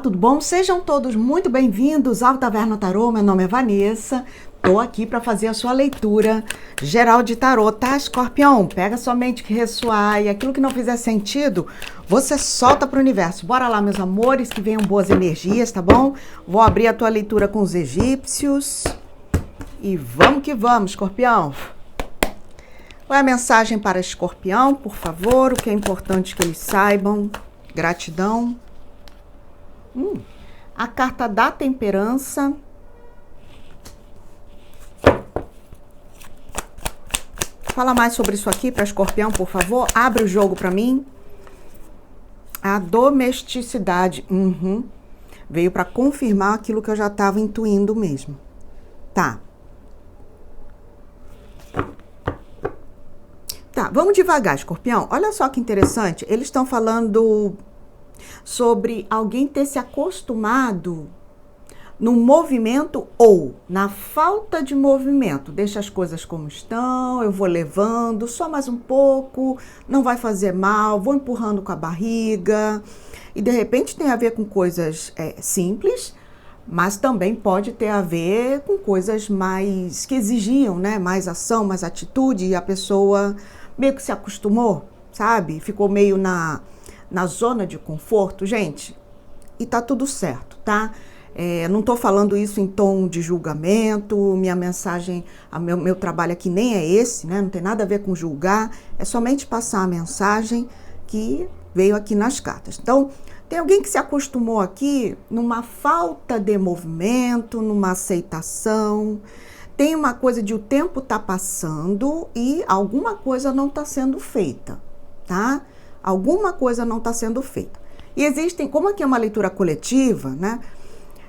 tudo bom? Sejam todos muito bem-vindos ao Taverna Tarô. Meu nome é Vanessa. Tô aqui para fazer a sua leitura geral de tarô, tá, Escorpião? Pega sua mente que ressoar e aquilo que não fizer sentido, você solta pro universo. Bora lá, meus amores, que venham boas energias, tá bom? Vou abrir a tua leitura com os egípcios. E vamos que vamos, Escorpião. Qual é a mensagem para Escorpião, por favor? O que é importante que eles saibam? Gratidão. A carta da temperança. Fala mais sobre isso aqui para Escorpião, por favor. Abre o jogo para mim. A domesticidade. Veio para confirmar aquilo que eu já estava intuindo mesmo. Tá. Tá, vamos devagar, Escorpião. Olha só que interessante. Eles estão falando sobre alguém ter se acostumado no movimento ou na falta de movimento. Deixa as coisas como estão, eu vou levando, só mais um pouco, não vai fazer mal, vou empurrando com a barriga. E de repente tem a ver com coisas simples, mas também pode ter a ver com coisas mais que exigiam, né? Mais ação, mais atitude, e a pessoa meio que se acostumou, sabe? Ficou meio na zona de conforto, gente, e tá tudo certo, tá? Não tô falando isso em tom de julgamento, minha mensagem, meu trabalho aqui nem é esse, né? Não tem nada a ver com julgar, é somente passar a mensagem que veio aqui nas cartas. Então, tem alguém que se acostumou aqui numa falta de movimento, numa aceitação. Tem uma coisa de o tempo tá passando e alguma coisa não tá sendo feita, tá? Alguma coisa não está sendo feita. E existem, como aqui é uma leitura coletiva, né?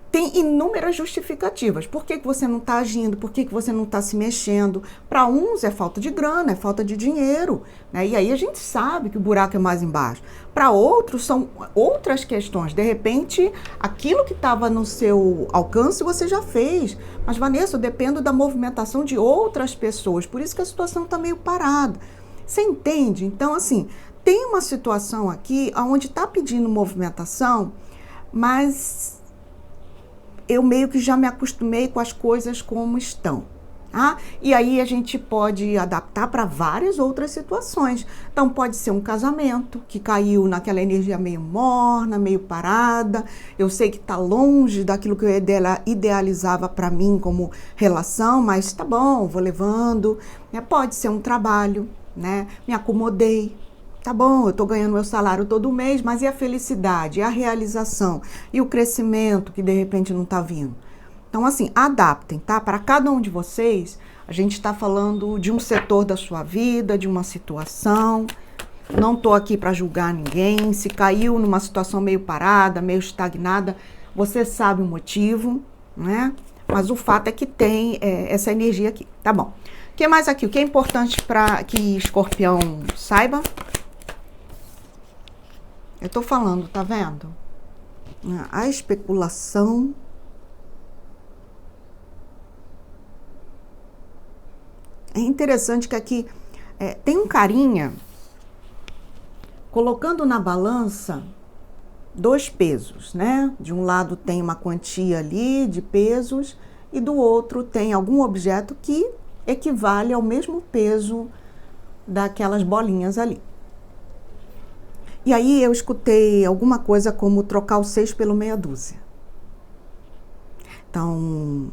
Tem inúmeras justificativas. Por que você não está agindo? Por que você não está se mexendo? Para uns é falta de grana, é falta de dinheiro, né? E aí a gente sabe que o buraco é mais embaixo. Para outros são outras questões. De repente, aquilo que estava no seu alcance você já fez. Mas, Vanessa, eu dependo da movimentação de outras pessoas. Por isso que a situação está meio parada. Você entende? Então, assim, tem uma situação aqui onde está pedindo movimentação, mas eu meio que já me acostumei com as coisas como estão. Tá? E aí a gente pode adaptar para várias outras situações. Então pode ser um casamento que caiu naquela energia meio morna, meio parada. Eu sei que está longe daquilo que eu idealizava para mim como relação, mas tá bom, vou levando. Pode ser um trabalho, né? Me acomodei. Tá bom, eu tô ganhando meu salário todo mês, mas e a felicidade, e a realização, e o crescimento que de repente não tá vindo? Então, assim, adaptem, tá? Para cada um de vocês, a gente tá falando de um setor da sua vida, de uma situação. Não tô aqui para julgar ninguém. Se caiu numa situação meio parada, meio estagnada, você sabe o motivo, né? Mas o fato é que tem essa energia aqui, tá bom? O que mais aqui? O que é importante para que Escorpião saiba? Eu tô falando, tá vendo? A especulação. É interessante que aqui tem um carinha colocando na balança dois pesos, né? De um lado tem uma quantia ali de pesos e do outro tem algum objeto que equivale ao mesmo peso daquelas bolinhas ali. E aí eu escutei alguma coisa como trocar o 6 pelo meia dúzia. Então,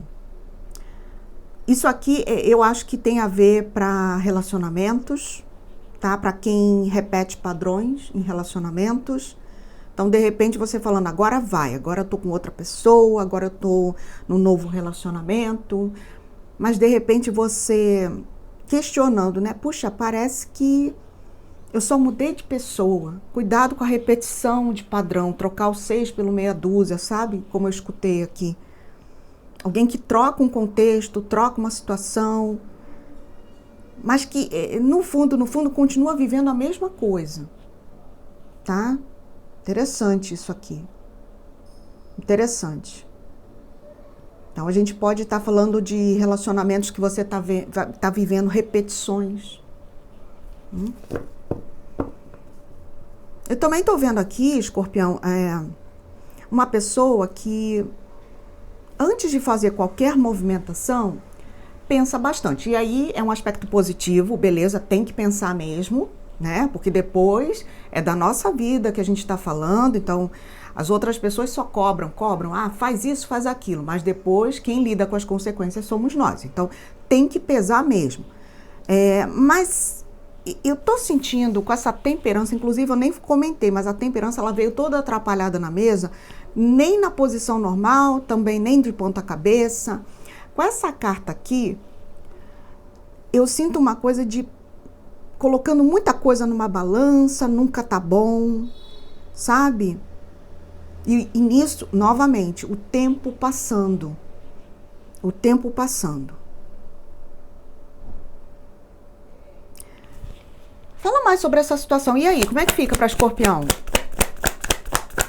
isso aqui eu acho que tem a ver para relacionamentos, tá? Para quem repete padrões em relacionamentos. Então, de repente, você falando, agora vai, agora eu tô com outra pessoa, agora eu tô num novo relacionamento. Mas, de repente, você questionando, né? Puxa, parece que eu só mudei de pessoa. Cuidado com a repetição de padrão. Trocar o 6 pelo meia dúzia, sabe? Como eu escutei aqui. Alguém que troca um contexto, troca uma situação, mas que, no fundo, continua vivendo a mesma coisa. Tá? Interessante isso aqui. Interessante. Então, a gente pode estar falando de relacionamentos que você tá vivendo repetições. Eu também estou vendo aqui, Escorpião, uma pessoa que, antes de fazer qualquer movimentação, pensa bastante. E aí é um aspecto positivo, beleza, tem que pensar mesmo, né? Porque depois é da nossa vida que a gente está falando, então as outras pessoas só cobram, faz isso, faz aquilo, mas depois quem lida com as consequências somos nós. Então tem que pesar mesmo. Mas eu tô sentindo com essa temperança, inclusive eu nem comentei, mas a temperança ela veio toda atrapalhada na mesa, nem na posição normal, também nem de ponta cabeça. Com essa carta aqui, eu sinto uma coisa de colocando muita coisa numa balança, nunca tá bom, sabe? E nisso, novamente, o tempo passando. O tempo passando. Fala mais sobre essa situação. E aí, como é que fica para Escorpião?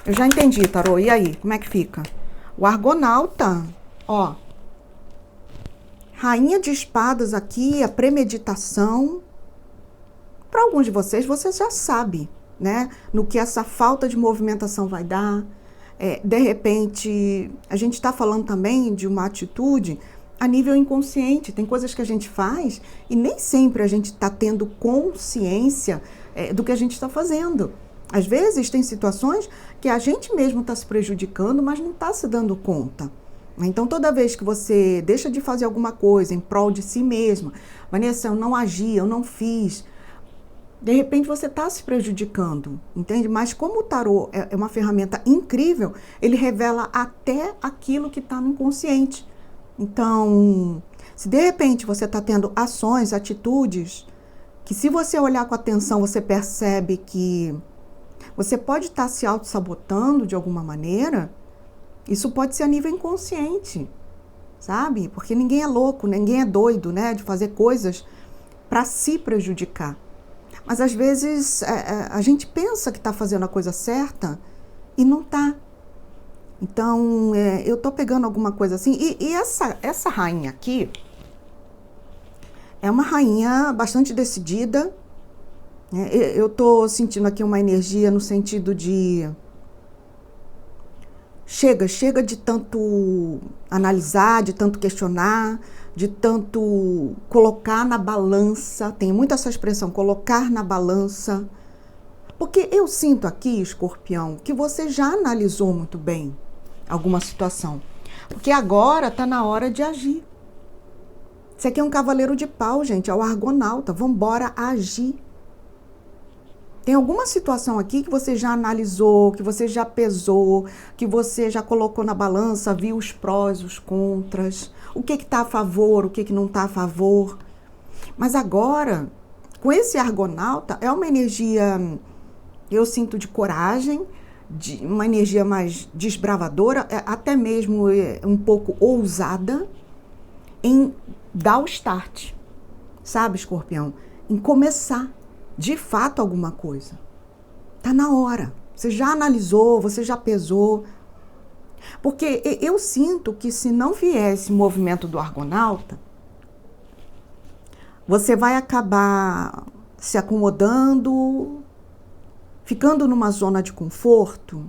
Eu já entendi, tarô. E aí, como é que fica? O Argonauta, ó. Rainha de espadas aqui, a premeditação. Para alguns de vocês, você já sabe, né? No que essa falta de movimentação vai dar. De repente, a gente está falando também de uma atitude a nível inconsciente. Tem coisas que a gente faz e nem sempre a gente está tendo consciência do que a gente está fazendo. Às vezes tem situações que a gente mesmo está se prejudicando, mas não está se dando conta. Então, toda vez que você deixa de fazer alguma coisa em prol de si mesma, Vanessa, eu não agi, eu não fiz, de repente você está se prejudicando, entende? Mas como o tarô é uma ferramenta incrível, ele revela até aquilo que está no inconsciente. Então, se de repente você está tendo ações, atitudes, que se você olhar com atenção, você percebe que você pode estar se auto-sabotando de alguma maneira, isso pode ser a nível inconsciente, sabe? Porque ninguém é louco, ninguém é doido, né? De fazer coisas para se prejudicar. Mas às vezes a gente pensa que está fazendo a coisa certa e não está. Então, eu estou pegando alguma coisa assim. E essa rainha aqui é uma rainha bastante decidida. Eu estou sentindo aqui uma energia no sentido de... Chega de tanto analisar, de tanto questionar, de tanto colocar na balança. Tem muito essa expressão, colocar na balança. Porque eu sinto aqui, Escorpião, que você já analisou muito bem alguma situação. Porque agora está na hora de agir. Isso aqui é um cavaleiro de pau, gente, é o Argonauta. Vambora agir. Tem alguma situação aqui que você já analisou, que você já pesou, que você já colocou na balança, viu os prós, os contras, o que está a favor, o que não está a favor. Mas agora, com esse Argonauta, é uma energia, eu sinto, de coragem, de uma energia mais desbravadora, até mesmo um pouco ousada, em dar o start, sabe, Escorpião? Em começar. De fato, alguma coisa. Tá na hora. Você já analisou, você já pesou. Porque eu sinto que se não vier esse movimento do Argonauta, você vai acabar se acomodando, ficando numa zona de conforto.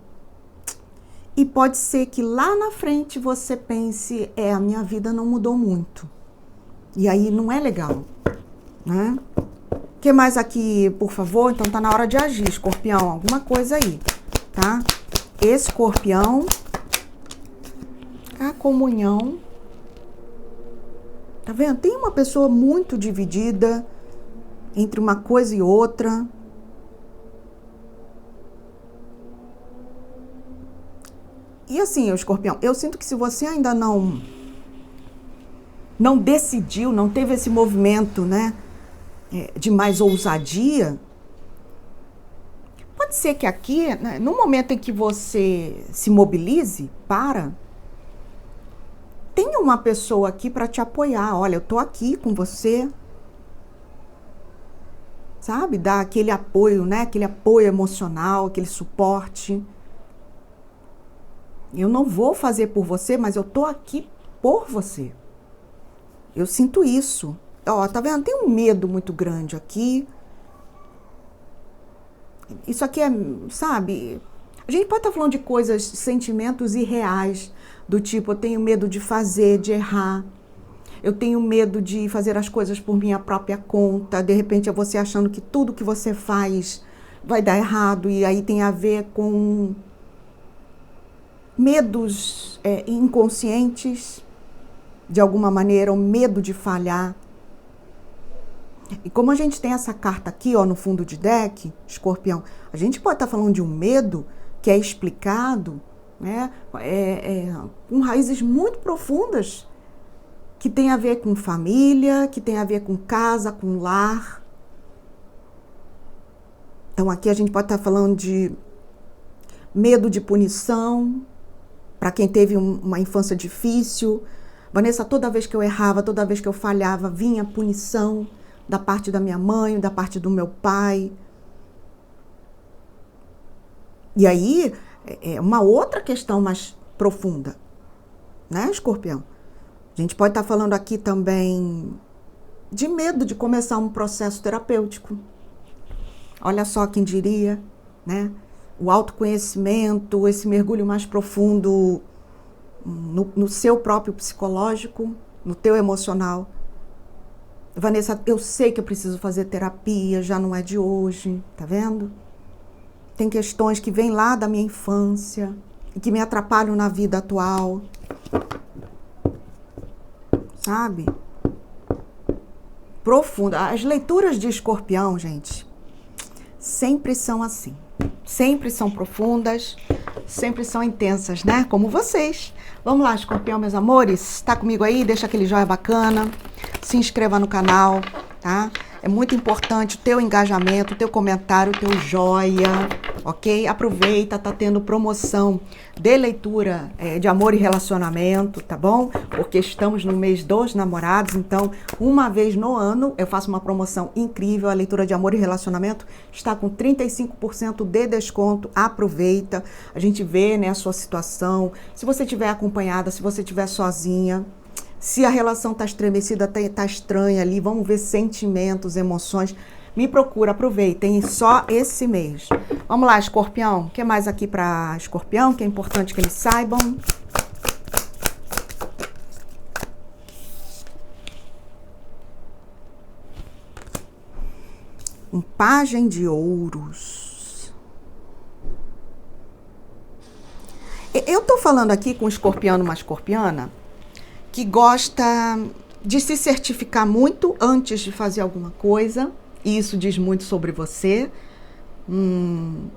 E pode ser que lá na frente você pense, a minha vida não mudou muito. E aí não é legal, né? O que mais aqui, por favor? Então tá na hora de agir, Escorpião. Alguma coisa aí, tá? Escorpião. A comunhão. Tá vendo? Tem uma pessoa muito dividida entre uma coisa e outra. E assim, Escorpião, eu sinto que se você ainda não decidiu, não teve esse movimento, né? De mais ousadia, pode ser que aqui, né, no momento em que você se mobilize, tenha uma pessoa aqui para te apoiar. Olha, eu tô aqui com você, sabe? Dar aquele apoio, né? Aquele apoio emocional, aquele suporte. Eu não vou fazer por você, mas eu tô aqui por você. Eu sinto isso. Ó, tá vendo? Tem um medo muito grande aqui. Isso aqui é, sabe? A gente pode estar falando de coisas, sentimentos irreais, do tipo, eu tenho medo de fazer, de errar. Eu tenho medo de fazer as coisas por minha própria conta. De repente é você achando que tudo que você faz vai dar errado. E aí tem a ver com medos inconscientes, de alguma maneira, o medo de falhar. E como a gente tem essa carta aqui, ó, no fundo de deck, Escorpião, a gente pode estar falando de um medo que é explicado, né, com raízes muito profundas, que tem a ver com família, que tem a ver com casa, com lar. Então aqui a gente pode estar falando de medo de punição, para quem teve uma infância difícil. Vanessa, toda vez que eu errava, toda vez que eu falhava, vinha punição da parte da minha mãe, da parte do meu pai. E aí é uma outra questão mais profunda, né, Escorpião? A gente pode estar falando aqui também de medo de começar um processo terapêutico. Olha só quem diria, né? O autoconhecimento, esse mergulho mais profundo no seu próprio psicológico, no teu emocional. Vanessa, eu sei que eu preciso fazer terapia, já não é de hoje, tá vendo? Tem questões que vêm lá da minha infância e que me atrapalham na vida atual. Sabe? Profunda. As leituras de Escorpião, gente, sempre são assim. Sempre são profundas, sempre são intensas, né? Como vocês. Vamos lá, Escorpião, meus amores. Tá comigo aí? Deixa aquele joinha bacana. Se inscreva no canal, tá? É muito importante o teu engajamento, o teu comentário, o teu joia, ok? Aproveita, tá tendo promoção de leitura de amor e relacionamento, tá bom? Porque estamos no mês dos namorados, então uma vez no ano eu faço uma promoção incrível. A leitura de amor e relacionamento está com 35% de desconto. Aproveita, a gente vê, né, a sua situação. Se você estiver acompanhada, se você estiver sozinha, se a relação está estremecida, está estranha ali, vamos ver sentimentos, emoções. Me procura, aproveitem, só esse mês. Vamos lá, Escorpião. O que mais aqui para Escorpião, que é importante que eles saibam? Um pajem de ouros. Eu tô falando aqui com um escorpiano, uma escorpiana, que gosta de se certificar muito antes de fazer alguma coisa, e isso diz muito sobre você.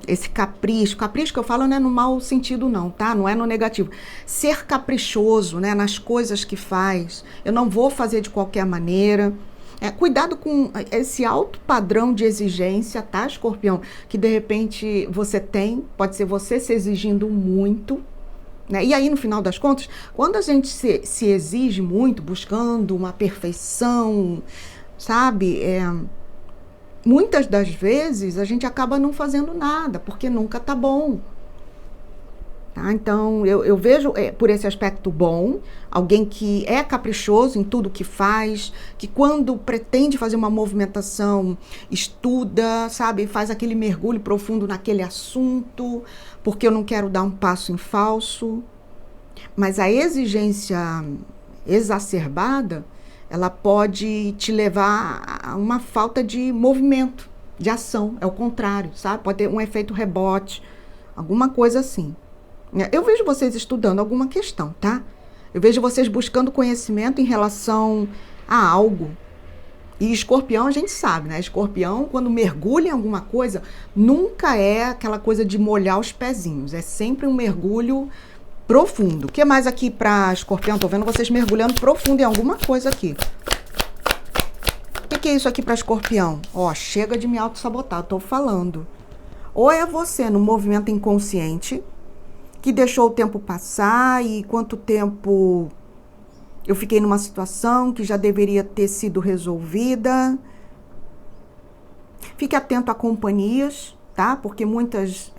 Esse capricho que eu falo não é no mau sentido não, tá? Não é no negativo. Ser caprichoso, né, nas coisas que faz. Eu não vou fazer de qualquer maneira. Cuidado com esse alto padrão de exigência, tá, Escorpião? Que de repente você tem, pode ser você se exigindo muito, né? E aí, no final das contas, quando a gente se exige muito, buscando uma perfeição, sabe? Muitas das vezes a gente acaba não fazendo nada, porque nunca tá bom. Tá? Então, eu vejo por esse aspecto bom, alguém que é caprichoso em tudo que faz, que quando pretende fazer uma movimentação, estuda, sabe? Faz aquele mergulho profundo naquele assunto, porque eu não quero dar um passo em falso. Mas a exigência exacerbada, ela pode te levar a uma falta de movimento, de ação. É o contrário, sabe? Pode ter um efeito rebote, alguma coisa assim. Eu vejo vocês estudando alguma questão, tá? Eu vejo vocês buscando conhecimento em relação a algo. E Escorpião a gente sabe, né? Escorpião, quando mergulha em alguma coisa, nunca é aquela coisa de molhar os pezinhos. É sempre um mergulho profundo. O que mais aqui para Escorpião? Tô vendo vocês mergulhando profundo em alguma coisa aqui. O que é isso aqui para Escorpião? Ó, chega de me auto-sabotar, tô falando. Ou é você no movimento inconsciente, que deixou o tempo passar e quanto tempo eu fiquei numa situação que já deveria ter sido resolvida. Fique atento a companhias, tá? Porque muitas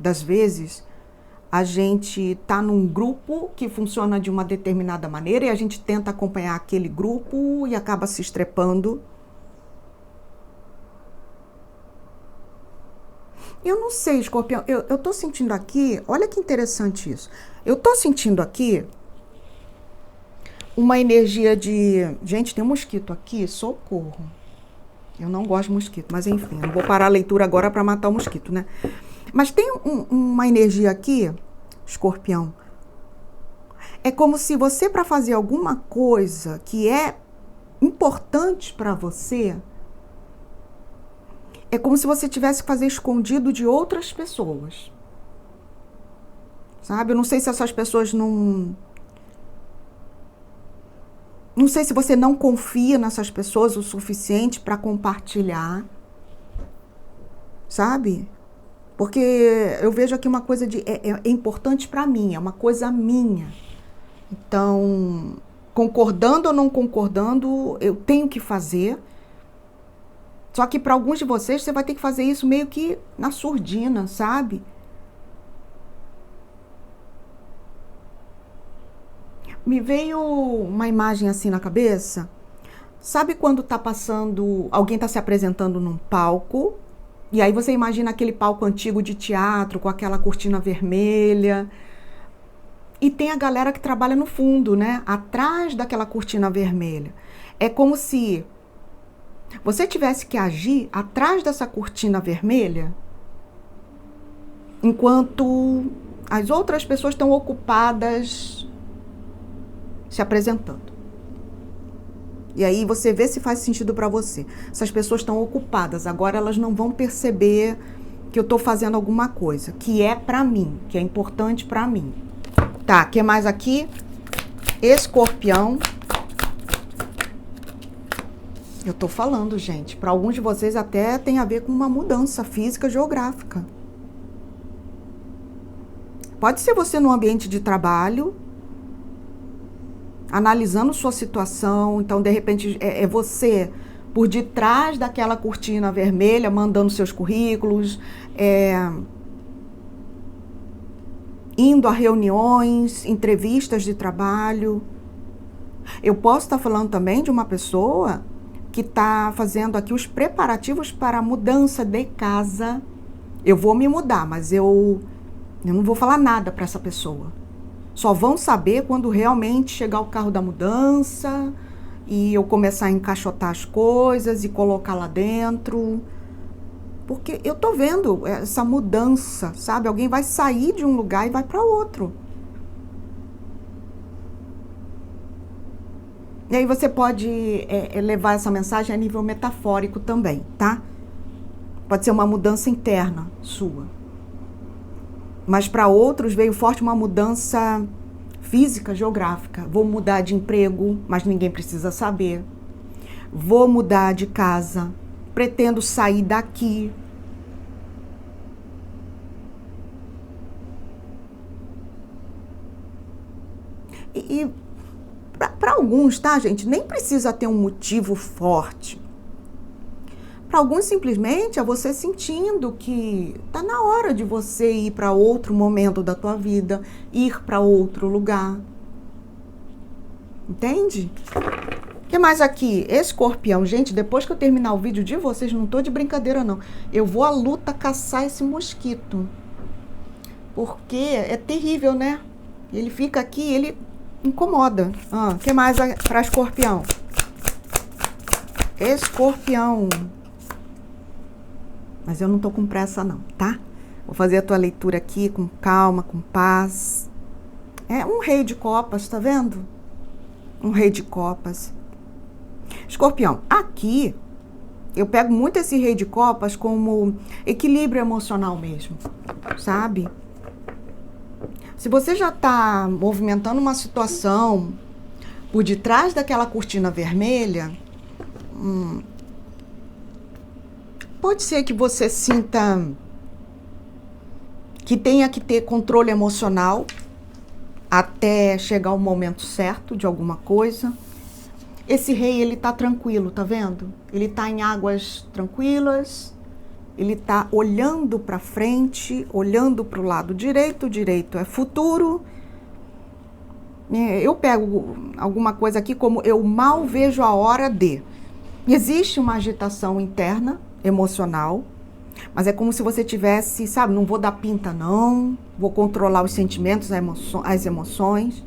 das vezes a gente tá num grupo que funciona de uma determinada maneira e a gente tenta acompanhar aquele grupo e acaba se estrepando. Eu não sei, escorpião, eu tô sentindo aqui, olha que interessante isso. Eu tô sentindo aqui uma energia de... Gente, tem um mosquito aqui, socorro. Eu não gosto de mosquito, mas enfim, não vou parar a leitura agora para matar o mosquito, né? Mas tem uma energia aqui, escorpião. É como se você, para fazer alguma coisa que é importante para você, é como se você tivesse que fazer escondido de outras pessoas. Sabe? Eu não sei se essas pessoas não... Não sei se você não confia nessas pessoas o suficiente para compartilhar. Sabe? Porque eu vejo aqui uma coisa de... É importante para mim, é uma coisa minha. Então, concordando ou não concordando, eu tenho que fazer. Só que para alguns de vocês, você vai ter que fazer isso meio que na surdina, sabe? Me veio uma imagem assim na cabeça. Sabe quando tá passando, alguém tá se apresentando num palco, e aí você imagina aquele palco antigo de teatro, com aquela cortina vermelha, e tem a galera que trabalha no fundo, né? Atrás daquela cortina vermelha. É como se você tivesse que agir atrás dessa cortina vermelha, enquanto as outras pessoas estão ocupadas se apresentando. E aí você vê se faz sentido para você. Essas pessoas estão ocupadas, agora elas não vão perceber que eu estou fazendo alguma coisa, que é para mim, que é importante para mim. Tá, o que mais aqui? Escorpião. Eu tô falando, gente, para alguns de vocês até tem a ver com uma mudança física geográfica. Pode ser você no ambiente de trabalho, analisando sua situação, então de repente é você por detrás daquela cortina vermelha, mandando seus currículos, indo a reuniões, entrevistas de trabalho. Eu posso estar falando também de uma pessoa que está fazendo aqui os preparativos para a mudança de casa. Eu vou me mudar, mas eu não vou falar nada para essa pessoa. Só vão saber quando realmente chegar o carro da mudança e eu começar a encaixotar as coisas e colocar lá dentro. Porque eu tô vendo essa mudança, sabe? Alguém vai sair de um lugar e vai para outro. E aí você pode levar essa mensagem a nível metafórico também, tá? Pode ser uma mudança interna sua. Mas para outros veio forte uma mudança física, geográfica. Vou mudar de emprego, mas ninguém precisa saber. Vou mudar de casa. Pretendo sair daqui. E para alguns, tá, gente? Nem precisa ter um motivo forte. Para alguns, simplesmente, é você sentindo que tá na hora de você ir para outro momento da tua vida, ir para outro lugar. Entende? O que mais aqui? Escorpião. Gente, depois que eu terminar o vídeo de vocês, não tô de brincadeira, não. Eu vou à luta caçar esse mosquito. Porque é terrível, né? Ele fica aqui, ele incomoda. O que mais para escorpião? Escorpião. Mas eu não tô com pressa não, tá? Vou fazer a tua leitura aqui com calma, com paz. É um rei de copas, tá vendo? Um rei de copas. Escorpião, aqui eu pego muito esse rei de copas como equilíbrio emocional mesmo, sabe? Se você já tá movimentando uma situação por detrás daquela cortina vermelha, pode ser que você sinta que tenha que ter controle emocional até chegar o momento certo de alguma coisa. Esse rei, ele tá tranquilo, tá vendo? Ele tá em águas tranquilas, ele tá olhando para frente, olhando para o lado direito. Direito é futuro. Eu pego alguma coisa aqui como eu mal vejo a hora de. Existe uma agitação interna, emocional, Mas é como se você tivesse, sabe, não vou dar pinta não, vou controlar os sentimentos, as emoções,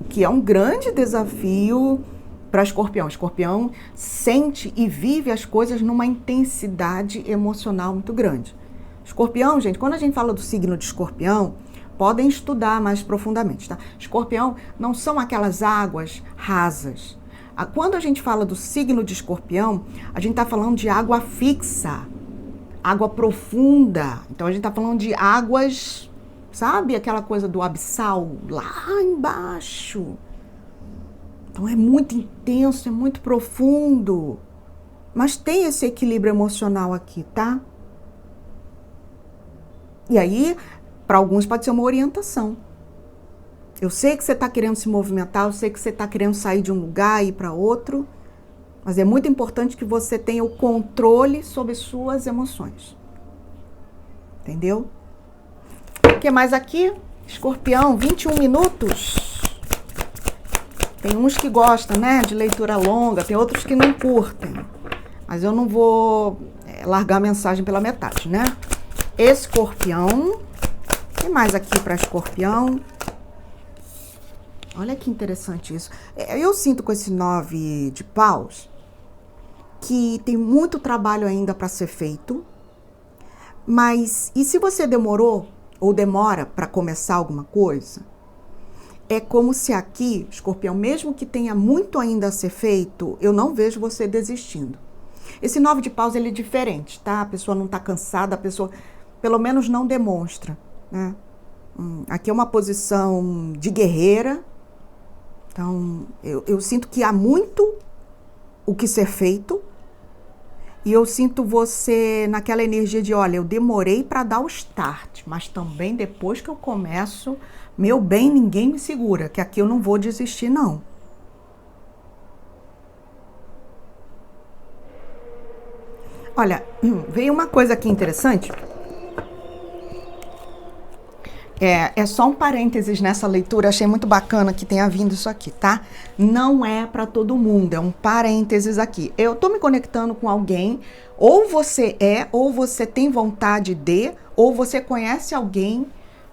o que é um grande desafio para Escorpião. Escorpião sente e vive as coisas numa intensidade emocional muito grande. Escorpião, gente, quando a gente fala do signo de Escorpião, podem estudar mais profundamente, tá? Escorpião não são aquelas águas rasas. Quando a gente fala do signo de Escorpião, a gente está falando de água fixa, água profunda. Então a gente está falando de águas, sabe? Aquela coisa do abissal lá embaixo. Então é muito intenso, é muito profundo. Mas tem esse equilíbrio emocional aqui, tá? E aí, para alguns pode ser uma orientação. Eu sei que você está querendo se movimentar, eu sei que você está querendo sair de um lugar e ir para outro, mas é muito importante que você tenha o controle sobre suas emoções. Entendeu? O que mais aqui? Escorpião, 21 minutos. Tem uns que gostam, né, de leitura longa, tem outros que não curtem. Mas eu não vou largar a mensagem pela metade, né? Escorpião. O que mais aqui para Escorpião? Olha que interessante isso. Eu sinto com esse 9 de paus que tem muito trabalho ainda para ser feito. Mas e se você demorou ou demora para começar alguma coisa? É como se aqui, Escorpião, mesmo que tenha muito ainda a ser feito, eu não vejo você desistindo. Esse 9 de paus, ele é diferente, tá? A pessoa não está cansada, a pessoa pelo menos não demonstra, né? Aqui é uma posição de guerreira. Então, eu sinto que há muito o que ser feito e eu sinto você naquela energia de, olha, eu demorei para dar o start, mas também depois que eu começo, meu bem, ninguém me segura, que aqui eu não vou desistir, não. Olha, veio uma coisa aqui interessante. É só um parênteses nessa leitura, achei muito bacana que tenha vindo isso aqui, tá? Não é para todo mundo, é um parênteses aqui. Eu tô me conectando com alguém, ou você tem vontade de, ou você conhece alguém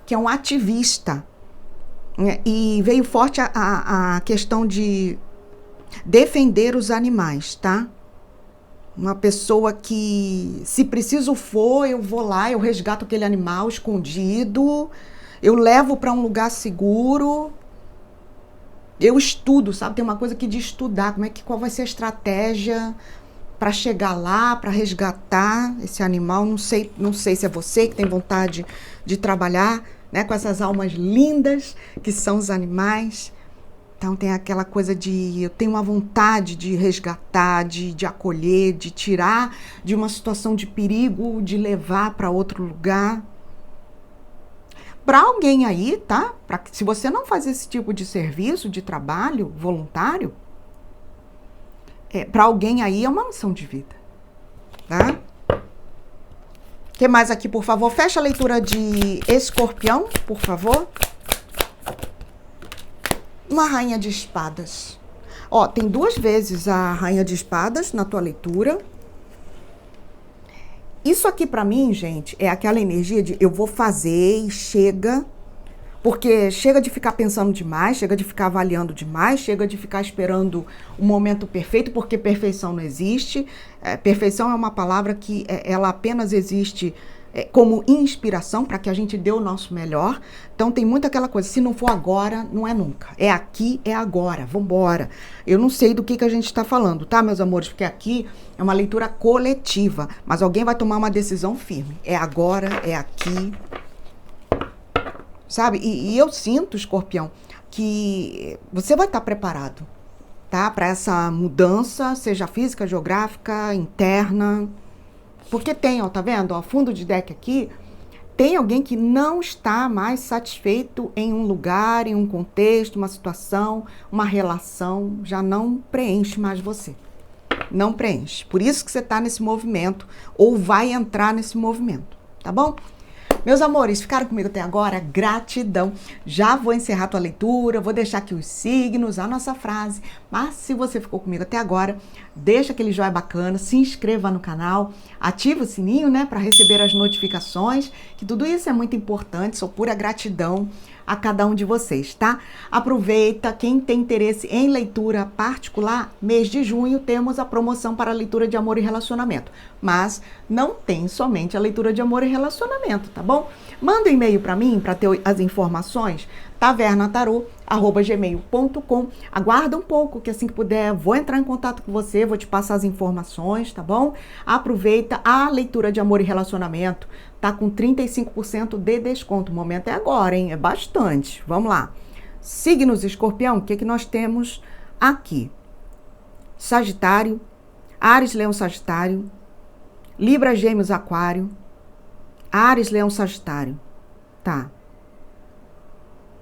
que é um ativista. E veio forte a questão de defender os animais, tá? Uma pessoa que, se preciso for, eu vou lá, eu resgato aquele animal escondido, eu levo para um lugar seguro, eu estudo, sabe? Tem uma coisa aqui de estudar, qual vai ser a estratégia para chegar lá, para resgatar esse animal. Não sei se é você que tem vontade de trabalhar, né, com essas almas lindas que são os animais. Então tem aquela coisa de, eu tenho uma vontade de resgatar, de acolher, de tirar de uma situação de perigo, de levar para outro lugar. Para alguém aí, tá? Se você não faz esse tipo de serviço, de trabalho voluntário, para alguém aí é uma missão de vida, tá? O que mais aqui, por favor? Fecha a leitura de Escorpião, por favor. Uma rainha de espadas. Ó, tem 2 vezes a rainha de espadas na tua leitura. Isso aqui pra mim, gente, é aquela energia de eu vou fazer e chega. Porque chega de ficar pensando demais, chega de ficar avaliando demais, chega de ficar esperando o momento perfeito, porque perfeição não existe. Perfeição é uma palavra que ela apenas existe como inspiração para que a gente dê o nosso melhor. Então tem muito aquela coisa, se não for agora, não é nunca. É aqui, é agora, vambora. Eu não sei do que a gente está falando, tá, meus amores? Porque aqui é uma leitura coletiva, mas alguém vai tomar uma decisão firme. É agora, é aqui. Sabe? E eu sinto, Escorpião, que você vai estar preparado, tá? Para essa mudança, seja física, geográfica, interna. Porque tem, ó, tá vendo? Ó, fundo de deck aqui, tem alguém que não está mais satisfeito em um lugar, em um contexto, uma situação, uma relação, já não preenche mais você. Não preenche. Por isso que você está nesse movimento, ou vai entrar nesse movimento, tá bom? Meus amores, ficaram comigo até agora? Gratidão. Já vou encerrar a tua leitura, vou deixar aqui os signos, a nossa frase. Mas se você ficou comigo até agora, deixa aquele joinha bacana, se inscreva no canal, ativa o sininho, né, para receber as notificações, que tudo isso é muito importante, sou pura gratidão a cada um de vocês, tá? Aproveita, quem tem interesse em leitura particular, mês de junho temos a promoção para a leitura de amor e relacionamento, mas não tem somente a leitura de amor e relacionamento, tá bom? Manda um e-mail para mim, para ter as informações, tavernatarô@gmail.com. Aguarda um pouco, que assim que puder, vou entrar em contato com você, vou te passar as informações, tá bom? Aproveita a leitura de amor e relacionamento, tá com 35% de desconto. O momento é agora, hein? É bastante. Vamos lá. Signos Escorpião, o que nós temos aqui? Sagitário, Áries, Leão, Sagitário, Libra, Gêmeos, Aquário, Áries, Leão, Sagitário. Tá.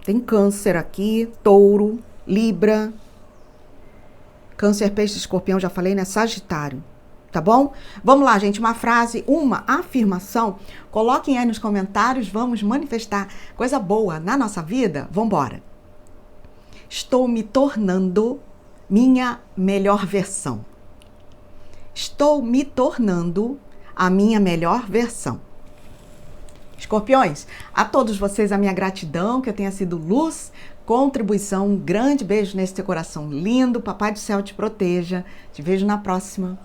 Tem Câncer aqui, Touro, Libra, Câncer, Peixe, Escorpião, já falei, né? Sagitário. Tá bom? Vamos lá, gente, uma frase, uma afirmação. Coloquem aí nos comentários, vamos manifestar coisa boa na nossa vida. Vambora. Estou me tornando minha melhor versão. Estou me tornando a minha melhor versão. Escorpiões, a todos vocês a minha gratidão, que eu tenha sido luz, contribuição. Um grande beijo nesse teu coração lindo. Papai do céu te proteja. Te vejo na próxima.